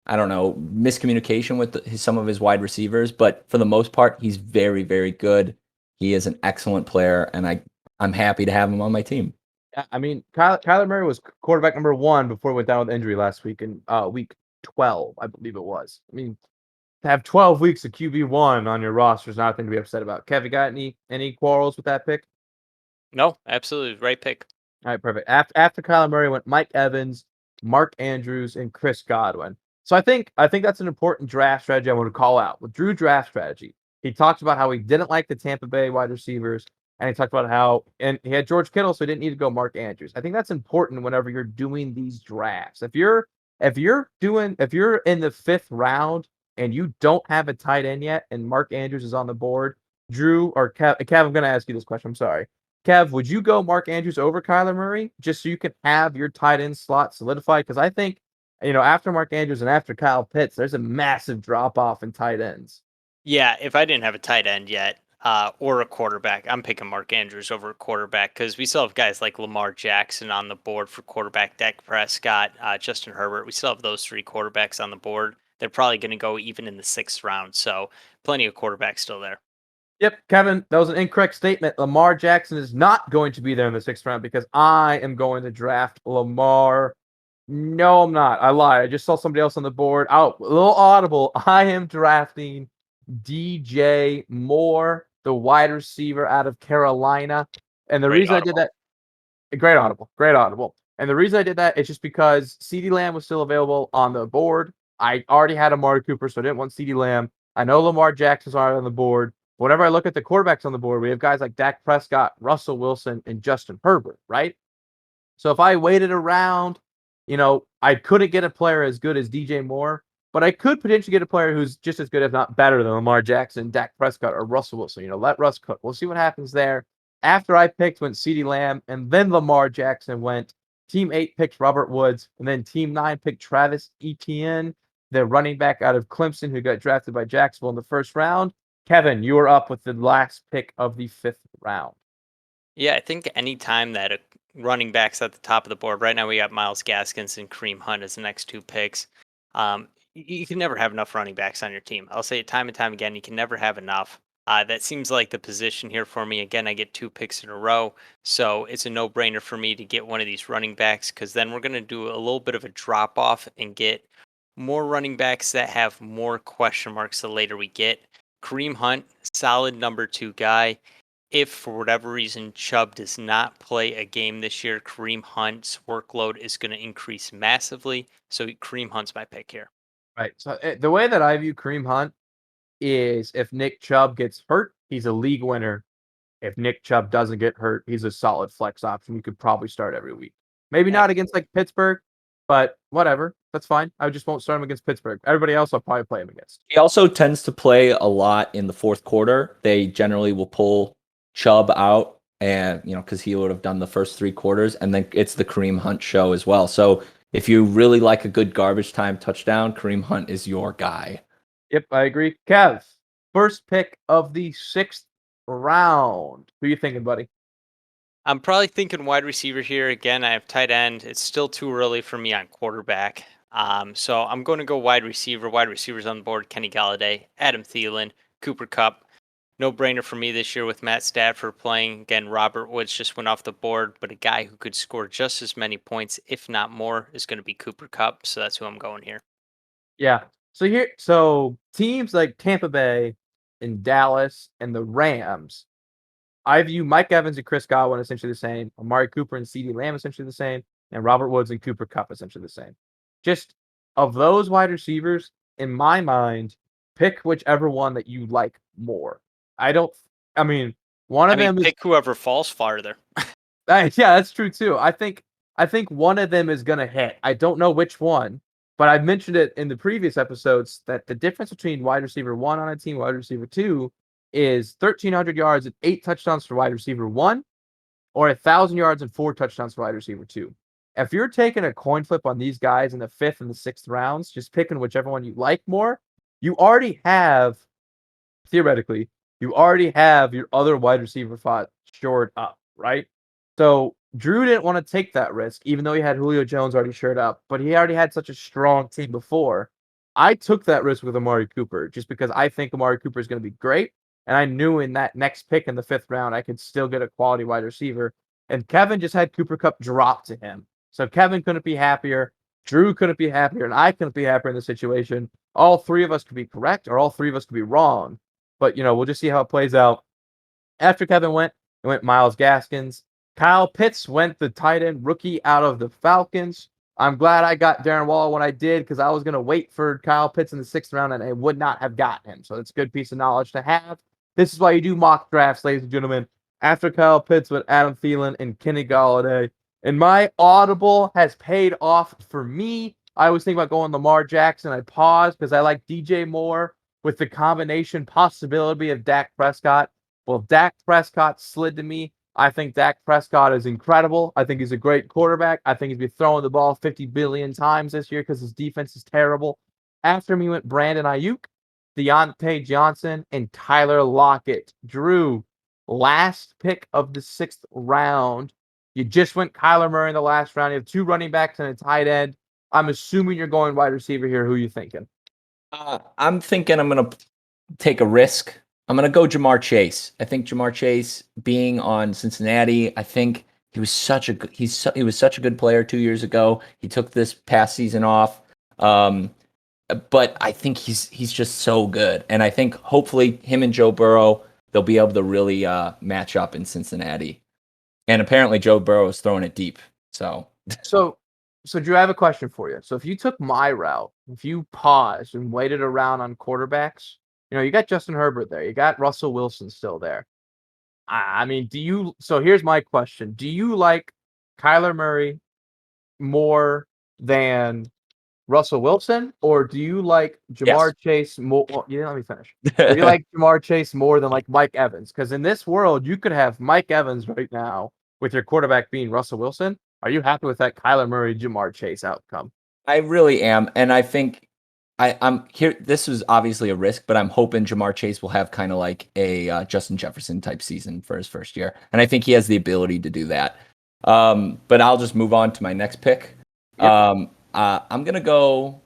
I don't know, miscommunication with some of his wide receivers, but for the most part, he's very, very good. He is an excellent player, and I'm happy to have him on my team. I mean, Kyler Murray was quarterback number 1 before he went down with injury last week in week 12, I believe it was. I mean, to have 12 weeks of QB1 on your roster is not a thing to be upset about. Kev, you got any quarrels with that pick? No, absolutely. Right pick. All right, perfect. After Kyler Murray went Mike Evans, Mark Andrews, and Chris Godwin. So I think that's an important draft strategy I want to call out. With Drew draft strategy, he talked about how he didn't like the Tampa Bay wide receivers, and he talked about how and he had George Kittle, so he didn't need to go Mark Andrews. I think that's important whenever you're doing these drafts. If you're in the 5th round and you don't have a tight end yet, and Mark Andrews is on the board, Drew or Kev, I'm going to ask you this question. I'm sorry. Kev, would you go Mark Andrews over Kyler Murray just so you can have your tight end slot solidified? Because I think, after Mark Andrews and after Kyle Pitts, there's a massive drop off in tight ends. Yeah, if I didn't have a tight end yet or a quarterback, I'm picking Mark Andrews over a quarterback because we still have guys like Lamar Jackson on the board for quarterback, Dak Prescott, Justin Herbert. We still have those 3 quarterbacks on the board. They're probably going to go even in the 6th round. So plenty of quarterbacks still there. Yep, Kevin, that was an incorrect statement. Lamar Jackson is not going to be there in the 6th round because I am going to draft Lamar. No, I'm not. I lied. I just saw somebody else on the board. Oh, a little audible. I am drafting DJ Moore, the wide receiver out of Carolina. And the reason I did that, great audible. And the reason I did that is just because CeeDee Lamb was still available on the board. I already had Amari Cooper, so I didn't want CeeDee Lamb. I know Lamar Jackson's already on the board. Whenever I look at the quarterbacks on the board, we have guys like Dak Prescott, Russell Wilson, and Justin Herbert, right? So if I waited around, I couldn't get a player as good as DJ Moore, but I could potentially get a player who's just as good, if not better, than Lamar Jackson, Dak Prescott, or Russell Wilson. Let Russ cook. We'll see what happens there. After I picked went CeeDee Lamb, and then Lamar Jackson went. Team 8 picked Robert Woods, and then Team 9 picked Travis Etienne, the running back out of Clemson who got drafted by Jacksonville in the 1st round. Kevin, you are up with the last pick of the 5th round. Yeah, I think any time that a running back's at the top of the board, right now we got Myles Gaskins and Kareem Hunt as the next 2 picks. You can never have enough running backs on your team. I'll say it time and time again, you can never have enough. That seems like the position here for me. Again, I get 2 picks in a row, so it's a no-brainer for me to get one of these running backs because then we're going to do a little bit of a drop-off and get more running backs that have more question marks the later we get. Kareem Hunt, solid number 2 guy. If for whatever reason Chubb does not play a game this year, Kareem Hunt's workload is going to increase massively. So Kareem Hunt's my pick here. Right. So the way that I view Kareem Hunt is if Nick Chubb gets hurt, he's a league winner. If Nick Chubb doesn't get hurt, he's a solid flex option. You could probably start every week. Maybe not against like Pittsburgh, but whatever. That's fine. I just won't start him against Pittsburgh. Everybody else I'll probably play him against. He also tends to play a lot in the fourth quarter. They generally will pull Chubb out, and because he would have done the first 3 quarters, and then it's the Kareem Hunt show as well. So if you really like a good garbage time touchdown, Kareem Hunt is your guy. Yep, I agree. Kev, first pick of the 6th round. Who are you thinking, buddy? I'm probably thinking wide receiver here. Again, I have tight end. It's still too early for me on quarterback. So I'm going to go wide receiver. Wide receivers on the board: Kenny Galladay, Adam Thielen, Cooper Kupp. No brainer for me this year with Matt Stafford playing. Again, Robert Woods just went off the board, but a guy who could score just as many points, if not more, is going to be Cooper Kupp. So that's who I'm going here. Yeah. So teams like Tampa Bay and Dallas and the Rams, I view Mike Evans and Chris Godwin essentially the same, Amari Cooper and CeeDee Lamb essentially the same, and Robert Woods and Cooper Kupp essentially the same. Just of those wide receivers, in my mind, pick whichever one that you like more. One of them pick whoever falls farther. Yeah, that's true too. I think one of them is gonna hit. I don't know which one, but I mentioned it in the previous episodes that the difference between wide receiver 1 on a team, wide receiver 2, is 1,300 yards and 8 touchdowns for wide receiver 1, or 1,000 yards and 4 touchdowns for wide receiver 2. If you're taking a coin flip on these guys in the 5th and the 6th rounds, just picking whichever one you like more, you already have, theoretically, your other wide receiver spot shored up, right? So Drew didn't want to take that risk, even though he had Julio Jones already shored up, but he already had such a strong team before. I took that risk with Amari Cooper just because I think Amari Cooper is going to be great. And I knew in that next pick in the 5th round, I could still get a quality wide receiver. And Kevin just had Cooper Kupp drop to him. So Kevin couldn't be happier. Drew couldn't be happier. And I couldn't be happier in the situation. All 3 of us could be correct or all 3 of us could be wrong. But, we'll just see how it plays out. After Kevin went, it went Myles Gaskins. Kyle Pitts went the tight end rookie out of the Falcons. I'm glad I got Darren Waller when I did because I was going to wait for Kyle Pitts in the 6th round and I would not have gotten him. So it's a good piece of knowledge to have. This is why you do mock drafts, ladies and gentlemen. After Kyle Pitts with Adam Thielen and Kenny Galladay. And my audible has paid off for me. I was thinking about going Lamar Jackson. I paused because I like DJ Moore with the combination possibility of Dak Prescott. Well, Dak Prescott slid to me. I think Dak Prescott is incredible. I think he's a great quarterback. I think he's been throwing the ball 50 billion times this year because his defense is terrible. After me went Brandon Ayuk, Deontay Johnson, and Tyler Lockett. Drew, last pick of the 6th round. You just went Kyler Murray in the last round. You have 2 running backs and a tight end. I'm assuming you're going wide receiver here. Who are you thinking? I'm thinking I'm going to take a risk. I'm going to go Jamar Chase. I think Jamar Chase being on Cincinnati, I think he was such a good player 2 years ago. He took this past season off. But I think he's just so good. And I think hopefully him and Joe Burrow, they'll be able to really match up in Cincinnati. And apparently Joe Burrow is throwing it deep. So Drew, I have a question for you. So if you took my route, if you paused and waited around on quarterbacks, you got Justin Herbert there. You got Russell Wilson still there. So here's my question. Do you like Kyler Murray more than Russell Wilson, or do you like Jamar Chase more? Well, let me finish. Do you like Jamar Chase more than like Mike Evans? Because in this world, you could have Mike Evans right now with your quarterback being Russell Wilson. Are you happy with that Kyler Murray, Jamar Chase outcome? I really am. And I think I'm here. This was obviously a risk, but I'm hoping Jamar Chase will have kind of like a Justin Jefferson type season for his first year. And I think he has the ability to do that. But I'll just move on to my next pick. Yep. I'm going to go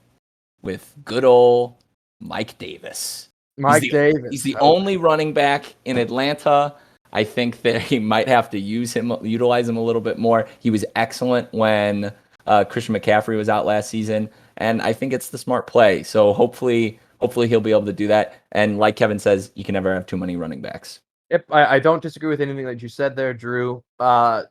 with good old Mike Davis. He's the only running back in Atlanta. I think that he might have to utilize him a little bit more. He was excellent when Christian McCaffrey was out last season, and I think it's the smart play. So hopefully Hopefully he'll be able to do that. And like Kevin says, you can never have too many running backs. Yep, I don't disagree with anything that you said there, Drew. But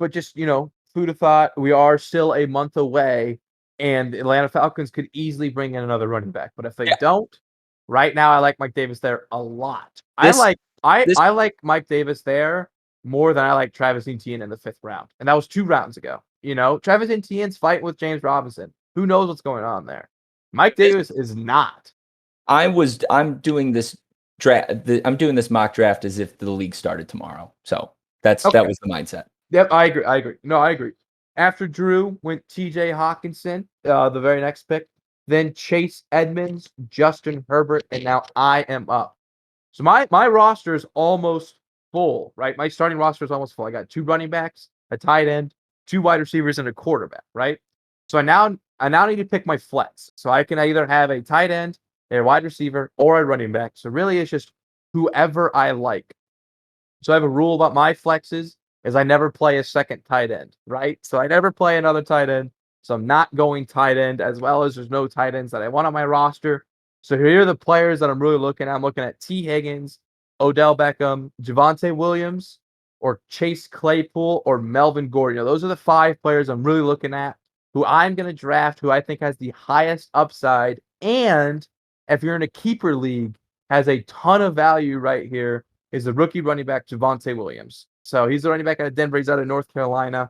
just, food of thought, we are still a month away, and the Atlanta Falcons could easily bring in another running back. But if they don't, right now I like Mike Davis there a lot. I like Mike Davis there more than I like Travis Etienne in the 5th round. And that was 2 rounds ago. Travis Etienne's fighting with James Robinson. Who knows what's going on there? Mike Davis is not. I'm doing this I'm doing this mock draft as if the league started tomorrow. So that was the mindset. Yep, I agree. No, I agree. After Drew went TJ Hawkinson, the very next pick, then Chase Edmonds, Justin Herbert, and now I am up. So my roster is almost full, right? My starting roster is almost full. I got 2 running backs, a tight end, 2 wide receivers, and a quarterback, right? So I now need to pick my flex. So I can either have a tight end, a wide receiver, or a running back. So really it's just whoever I like. So I have a rule about my flexes is I never play a second tight end, right? So I never play another tight end. So I'm not going tight end, as well as there's no tight ends that I want on my roster. So here are the players that I'm really looking at. I'm looking at T. Higgins, Odell Beckham, Javonte Williams, or Chase Claypool, or Melvin Gordon. Those are the 5 players I'm really looking at, who I'm going to draft, who I think has the highest upside. And if you're in a keeper league, has a ton of value right here, is the rookie running back Javonte Williams. So he's the running back out of Denver. He's out of North Carolina.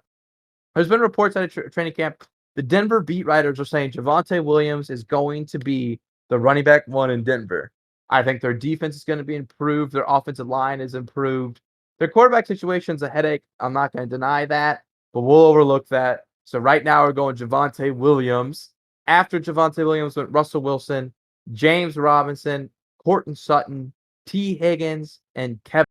There's been reports out of training camp. The Denver beat writers are saying Javonte Williams is going to be the running back 1 in Denver. I think their defense is going to be improved. Their offensive line is improved. Their quarterback situation is a headache. I'm not going to deny that, but we'll overlook that. So right now we're going Javonte Williams. After Javonte Williams went Russell Wilson, James Robinson, Courtland Sutton, T. Higgins, and Kevin.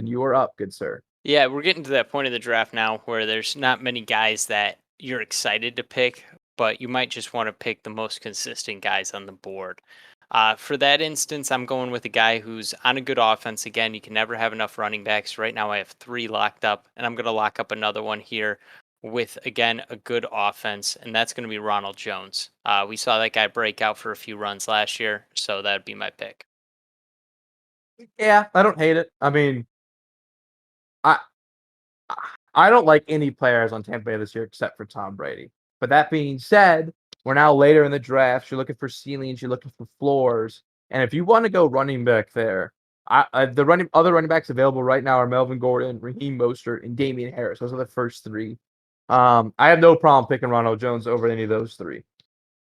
You are up, good sir. Yeah, we're getting to that point of the draft now where there's not many guys that you're excited to pick, but you might just want to pick the most consistent guys on the board. For that instance, I'm going with a guy who's on a good offense. Again, you can never have enough running backs. Right now I have 3 locked up, and I'm going to lock up another one here with, again, a good offense, and that's going to be Ronald Jones. We saw that guy break out for a few runs last year, so that'd be my pick. Yeah, I don't hate it. I mean, I don't like any players on Tampa Bay this year except for Tom Brady. But that being said, we're now later in the draft. You're looking for ceilings. You're looking for floors. And if you want to go running back there, the other running backs available right now are Melvin Gordon, Raheem Mostert, and Damian Harris. Those are the first 3. I have no problem picking Ronald Jones over any of those 3.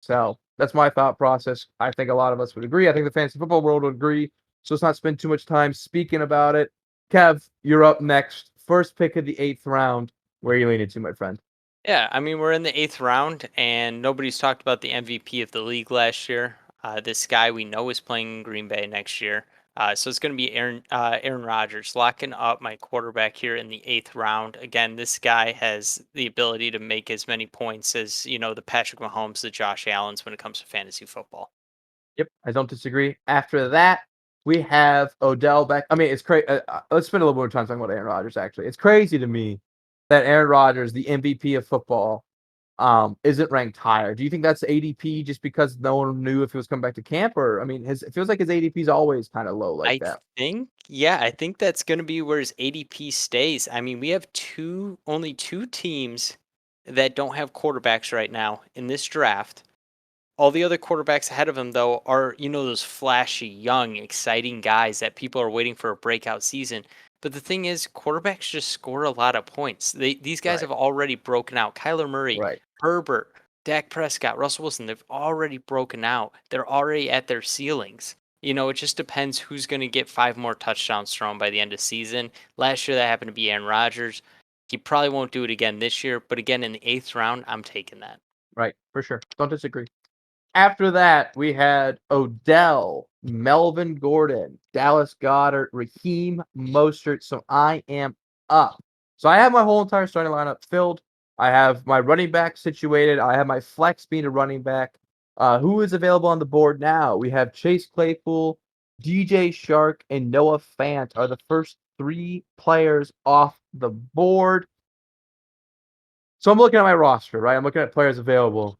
So that's my thought process. I think a lot of us would agree. I think the fantasy football world would agree. So let's not spend too much time speaking about it. Kev, you're up next. First pick of the 8th round. Where are you leaning to, my friend? Yeah, I mean, we're in the 8th round, and nobody's talked about the MVP of the league last year. This guy we know is playing in Green Bay next year. So it's going to be Aaron Rodgers, locking up my quarterback here in the 8th round. Again, this guy has the ability to make as many points as, the Patrick Mahomes, the Josh Allens when it comes to fantasy football. Yep, I don't disagree. After that, we have Odell Beckham. I mean, it's crazy. Let's spend a little more time talking about Aaron Rodgers, actually. It's crazy to me that Aaron Rodgers, the MVP of football, isn't ranked higher. Do you think that's ADP just because no one knew if he was coming back to camp? Or, I mean, it feels like his ADP is always kind of low like that. I think that's going to be where his ADP stays. I mean, we have only 2 teams that don't have quarterbacks right now in this draft. All the other quarterbacks ahead of him, though, are, those flashy, young, exciting guys that people are waiting for a breakout season. But the thing is, quarterbacks just score a lot of points. These guys have already broken out. Kyler Murray, Herbert, Dak Prescott, Russell Wilson, they've already broken out. They're already at their ceilings. It just depends who's going to get 5 more touchdowns thrown by the end of the season. Last year, that happened to be Aaron Rodgers. He probably won't do it again this year. But again, in the 8th round, I'm taking that. Right, for sure. Don't disagree. After that, we had Odell, Melvin Gordon, Dallas Goedert, Raheem Mostert. So I am up. So I have my whole entire starting lineup filled. I have my running back situated. I have my flex being a running back. Who is available on the board now? We have Chase Claypool, DJ Shark, and Noah Fant are the first 3 players off the board. So I'm looking at my roster, right? I'm looking at players available.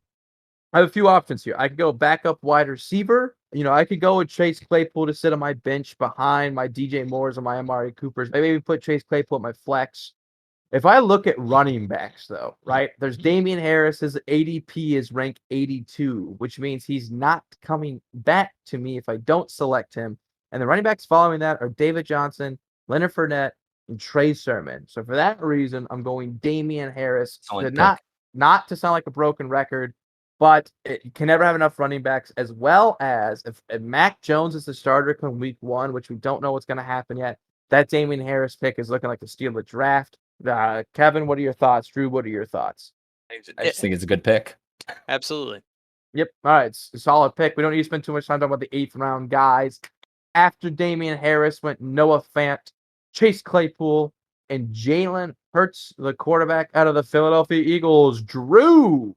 I have a few options here. I could go backup wide receiver. I could go with Chase Claypool to sit on my bench behind my DJ Moores and my Amari Coopers. Maybe put Chase Claypool at my flex. If I look at running backs, though, right, there's Damian Harris. His ADP is ranked 82, which means he's not coming back to me if I don't select him. And the running backs following that are David Johnson, Leonard Fournette, and Trey Sermon. So for that reason, I'm going Damian Harris. Solid Not to sound like a broken record, but you can never have enough running backs, as well as if Mac Jones is the starter come week 1, which we don't know what's going to happen yet, that Damian Harris pick is looking like the steal of the draft. Kevin, what are your thoughts? Drew, what are your thoughts? I just think it's a good pick. Absolutely. Yep. All right. It's a solid pick. We don't need to spend too much time talking about the 8th round guys. After Damian Harris went Noah Fant, Chase Claypool, and Jalen Hurts, the quarterback out of the Philadelphia Eagles. Drew,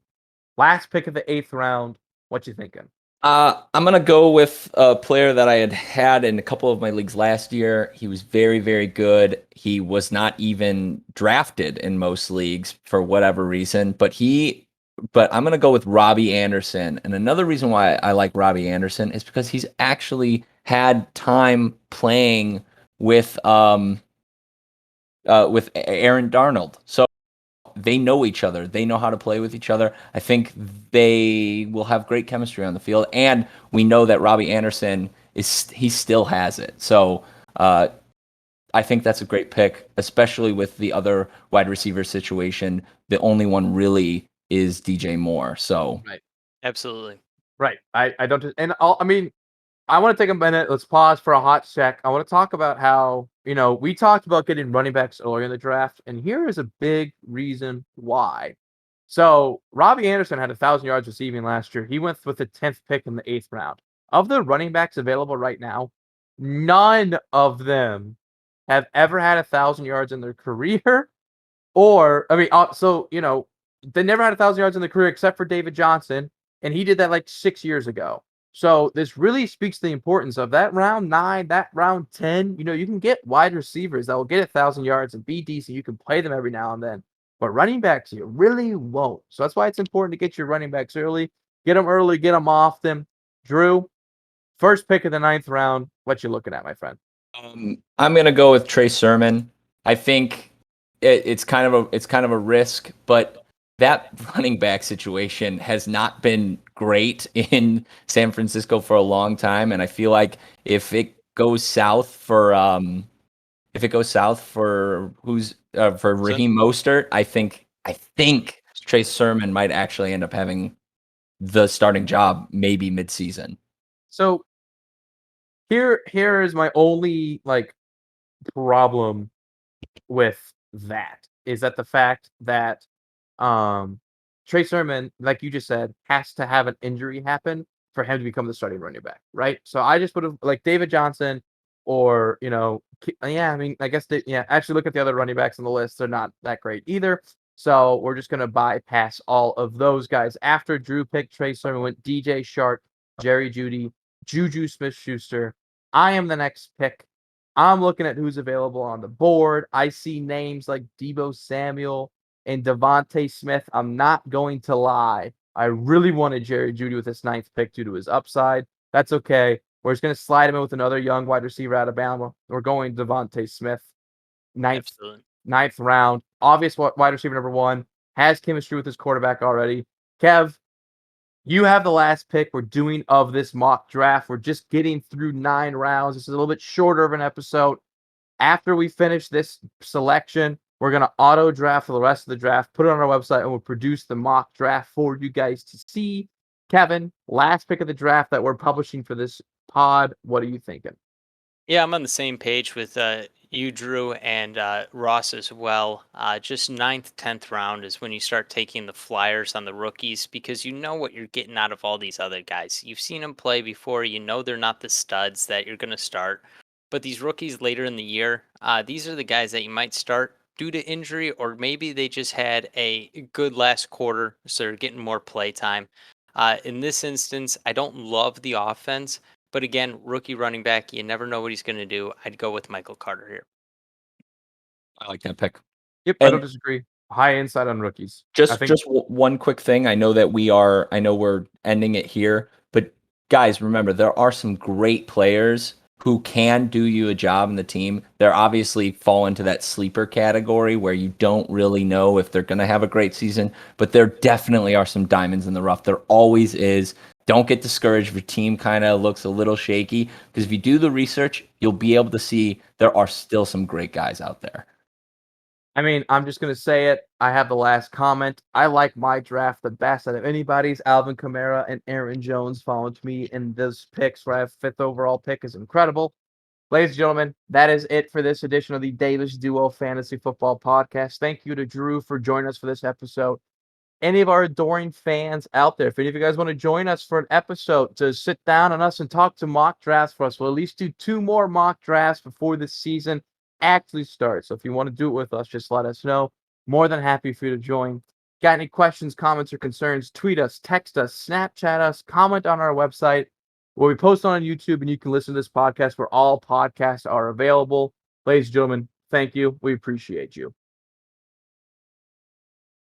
last pick of the 8th round. What you thinking? I'm gonna go with a player that I had in a couple of my leagues last year. He was very, very good. He was not even drafted in most leagues for whatever reason, but I'm gonna go with Robbie Anderson. And another reason why I like Robbie Anderson is because he's actually had time playing with Aaron Darnold. So they know each other. They know how to play with each other. I think they will have great chemistry on the field. And we know that Robbie Anderson he still has it. So I think that's a great pick, especially with the other wide receiver situation. The only one really is DJ Moore. So Right. Absolutely. Right. I don't, and I mean, I want to take a minute. Let's pause for a hot sec. I want to talk about how, we talked about getting running backs earlier in the draft, and here is a big reason why. So Robbie Anderson had 1,000 yards receiving last year. He went with the 10th pick in the 8th round. Of the running backs available right now, none of them have ever had 1,000 yards in their career. Or, I mean, they never had 1,000 yards in their career except for David Johnson, and he did that like 6 years ago. So this really speaks to the importance of that round 9, that round 10. You can get wide receivers that will get 1,000 yards and be decent. You can play them every now and then. But running backs, you really won't. So that's why it's important to get your running backs early. Get them early, get them often. Drew, first pick of the 9th round. What you looking at, my friend? I'm gonna go with Trey Sermon. I think it's kind of a risk, but that running back situation has not been great in San Francisco for a long time, and I feel like if it goes south for Raheem Mostert, I think Trey Sermon might actually end up having the starting job maybe midseason. So here is my only problem with that, is that the fact that Trey Sermon, like you just said, has to have an injury happen for him to become the starting running back, right? So I just would have like David Johnson, or I mean, I guess actually look at the other running backs on the list; they're not that great either. So we're just gonna bypass all of those guys. After Drew picked Trey Sermon, went DJ Shark, Jerry Jeudy, Juju Smith-Schuster. I am the next pick. I'm looking at who's available on the board. I see names like Deebo Samuel and Devontae Smith. I'm not going to lie. I really wanted Jerry Jeudy with his 9th pick due to his upside. That's okay. We're just going to slide him in with another young wide receiver out of Alabama. We're going Devontae Smith, 9th round. Obvious wide receiver number 1. Has chemistry with his quarterback already. Kev, you have the last pick we're doing of this mock draft. We're just getting through 9 rounds. This is a little bit shorter of an episode. After we finish this selection, we're going to auto draft for the rest of the draft, put it on our website, and we'll produce the mock draft for you guys to see. Kevin, last pick of the draft that we're publishing for this pod. What are you thinking? Yeah, I'm on the same page with you, Drew, and Ross as well. Just 9th, 10th round is when you start taking the flyers on the rookies, because you know what you're getting out of all these other guys. You've seen them play before. You know they're not the studs that you're going to start. But these rookies later in the year, these are the guys that you might start due to injury, or maybe they just had a good last quarter, so they're getting more play time. In this instance, I don't love the offense. But again, rookie running back, you never know what he's going to do. I'd go with Michael Carter here. I like that pick. Yep, I don't disagree. high insight on rookies. I Just think just one quick thing. I know we're ending it here, but guys, remember there are some great players who can do you a job in the team. They're obviously fall into that sleeper category where you don't really know if they're going to have a great season, but there definitely are some diamonds in the rough. There always is. Don't get discouraged if your team kind of looks a little shaky, because if you do the research, you'll be able to see there are still some great guys out there. I mean, I'm just going to say it. I have the last comment. I like my draft the best out of anybody's. Alvin Kamara and Aaron Jones falling to me in this picks where I have 5th overall pick is incredible. Ladies and gentlemen, that is it for this edition of the Davis Duo Fantasy Football Podcast. Thank you to Drew for joining us for this episode. Any of our adoring fans out there, if any of you guys want to join us for an episode to sit down on us and talk to mock drafts for us, we'll at least do 2 more mock drafts before the season actually starts. So if you want to do it with us, just let us know. More than happy for you to join. Got any questions, comments, or concerns? Tweet us, text us, Snapchat us, comment on our website where we post on YouTube, and you can listen to this podcast where all podcasts are available. Ladies and gentlemen, thank you. We appreciate you.